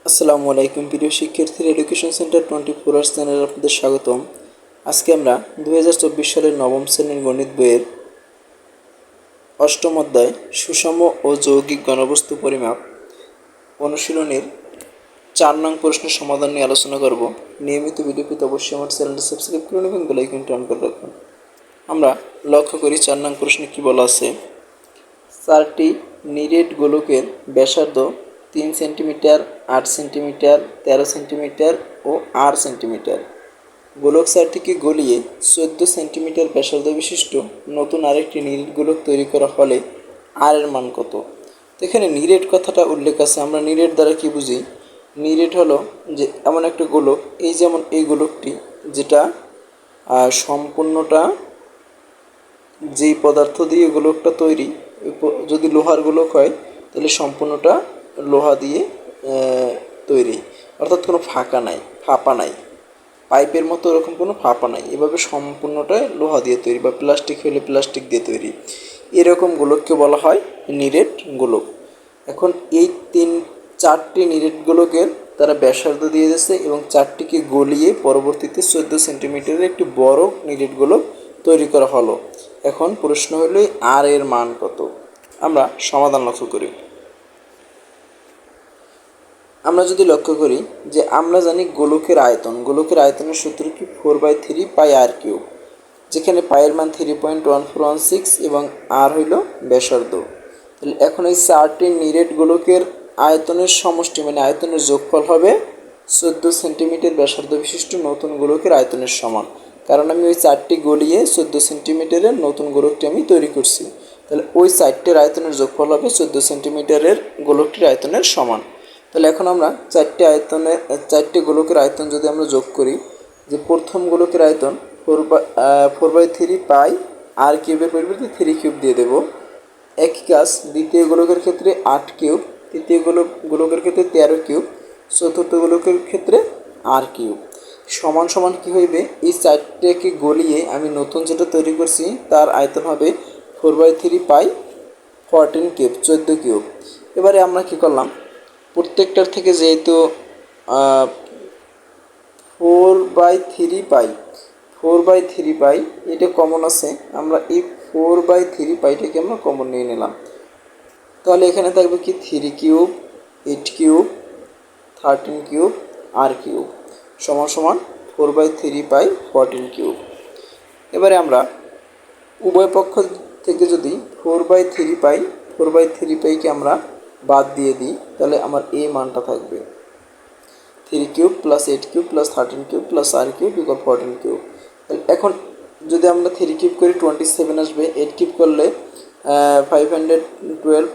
আসসালামু আলাইকুম প্রিয় শিক্ষার্থীর এডুকেশন সেন্টার 24 আওয়ার্স চ্যানেলে আপনাদের স্বাগতম। আজকে আমরা 2024 সালের নবম শ্রেণীর গণিত বইয়ের অষ্টম অধ্যায় সুষম ও যৌগিক ঘনবস্তু পরিমাপ অনুশীলনীর 4 নং প্রশ্নের সমাধান নিয়ে আলোচনা করব। নিয়মিত ভিডিও পেতে অবশ্যই আমার চ্যানেলটি সাবস্ক্রাইব করুন এবং বেল আইকনটি অন করে রাখুন। আমরা লক্ষ্য করি 4 নং প্রশ্নে কী বলা আছে। 4টি নিরেট গোলকের ব্যাসার্ধ 3 সেন্টিমিটার, 8 সেন্টিমিটার, 13 সেন্টিমিটার ও 8 সেন্টিমিটার। গোলক 4টিকে গলিয়ে 14 সেন্টিমিটার ব্যাসার্ধ বিশিষ্ট নতুন আরেকটি নিরেট গোলক তৈরি করা হলে আর এর মান কত? তো এখানে নিরেট কথাটা উল্লেখ আছে। আমরা নিরেট দ্বারা কি বুঝি? নিরেট হলো যে এমন একটা গোলক, এই যেমন এই গোলকটি, যেটা সম্পূর্ণটা যেই পদার্থ দিয়ে গোলকটা তৈরি, যদি লোহার গোলক হয় তাহলে সম্পূর্ণটা লোহা দিয়ে তৈরি, অর্থাৎ কোনো ফাঁপা নাই, পাইপের মতো ওরকম কোনো ফাঁপা নাই। এভাবে সম্পূর্ণটা লোহা দিয়ে তৈরি, বা প্লাস্টিক হলে প্লাস্টিক দিয়ে তৈরি, এরকম গোলককে বলা হয় নিরেট গোলক। এখন এই 4টি নিরেট গোলকের তারা ব্যাসার্ধ দিয়ে দিয়েছে এবং 4টিকে গলিয়ে পরবর্তীতে 14 সেন্টিমিটারের একটি বড় নিরেট গোলক তৈরি করা হলো। এখন প্রশ্ন হলো আর এর মান কত? আমরা সমাধান লক্ষ্য করি। আমরা যদি লক্ষ্য করি যে আমরা জানি গোলকের আয়তনের সূত্র কি 4/3 পাই আর কিউব, যেখানে পায়ের মান 3.1416 এবং আর হইল ব্যাসার্ধ। তাহলে এখন এই 4টি নিরেট গোলকের আয়তনের সমষ্টি, মানে আয়তনের যোগফল হবে 14 সেন্টিমিটার ব্যাসার্ধ বিশিষ্ট নতুন গোলকের আয়তনের সমান। কারণ আমি ওই 4টি গলিয়ে 14 সেন্টিমিটারের নতুন গোলকটি আমি তৈরি করছি। তাহলে ওই 4টির আয়তনের যোগফল হবে 14 সেন্টিমিটারের গোলকটির আয়তনের সমান। তাহলে এখন আমরা 4টি গোলকের আয়তন যদি আমরা যোগ করি, যে প্রথম গোলকের আয়তন 4/3 পাই আর কিউবের পরিবর্তে 3 কিউব দিয়ে দেব। একই কাজ দ্বিতীয় গোলকের ক্ষেত্রে 8 কিউব, তৃতীয় গোলকের ক্ষেত্রে 13 কিউব, চতুর্থ গোলকের ক্ষেত্রে আর কিউব। সমান সমান কী হইবে? এই 4টিকে গলিয়ে আমি নতুন যেটা তৈরি করছি তার আয়তন হবে 4/3 পাই 14 কিউব, 14 কিউব। এবারে আমরা কি করলাম, প্রত্যেকটার থেকে যেহেতু 4/3 পাই এটা কমন আছে, আমরা এই 4/3 পাইটাকে আমরা কমন নিয়ে নিলাম। তাহলে এখানে থাকবে কি 3 কিউব, 8 কিউব, 13 কিউব আর কিউব সমান সমান 4/3 পাই 14 কিউব। এবারে আমরা উভয় পক্ষ থেকে যদি 4/3 পাইকে আমরা বাদ দিয়ে দিই, তাহলে আমার এই মানটা থাকবে 3 cube plus 8 cube plus 13 cube plus r cube equal 14 cube. এখন যদি আমরা 3 কিউব করি 27 আসবে, 8 কিউব করলে 512,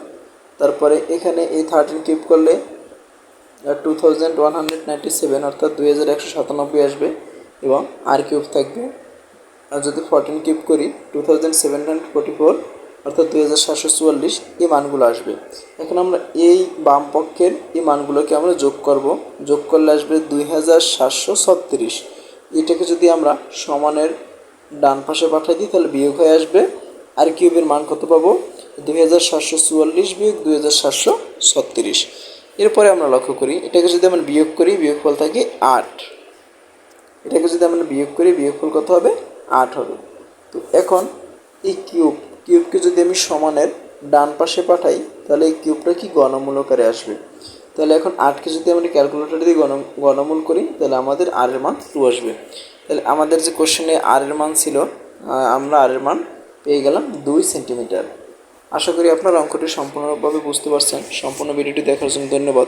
তারপরে এখানে এই 13 কিউব করলে 2197 অর্থাৎ 2197 আসবে এবং আর কিউব থাকবে। আর যদি 14 কিউব করি 2744 অর্থাৎ 2744, এই মানগুলো আসবে। এখন আমরা এই বাম পক্ষের এই মানগুলোকে আমরা যোগ করলে আসবে 2736। এটাকে যদি আমরা সমানের ডান পাশে পাঠিয়ে দিই তাহলে বিয়োগ হয়ে আসবে। আর কিউবের মান কত পাবো? 2744 বিয়োগ 2736। এরপরে আমরা লক্ষ্য করি, এটাকে যদি আমরা বিয়োগ করি বিয়োগফল থাকে 8। এটাকে যদি আমরা বিয়োগ করি বিয়োগফল কত হবে? 8 হবে। তো এখন এই কিউবকে যদি আমি সমানের ডান পাশে পাঠাই তাহলে এই কিউবটা কি ঘনমূলকারে আসবে। তাহলে এখন 8কে যদি আমরা ক্যালকুলেটর দিয়ে ঘনমূল করি তাহলে আমাদের আর এর মান 2 আসবে। তাহলে আমাদের যে কোশ্চেনে আর এর মান ছিল, আমরা আর এর মান পেয়ে গেলাম 2 সেন্টিমিটার। আশা করি আপনারা অঙ্কটি সম্পূর্ণভাবে বুঝতে পারছেন। সম্পূর্ণ ভিডিওটি দেখার জন্য ধন্যবাদ।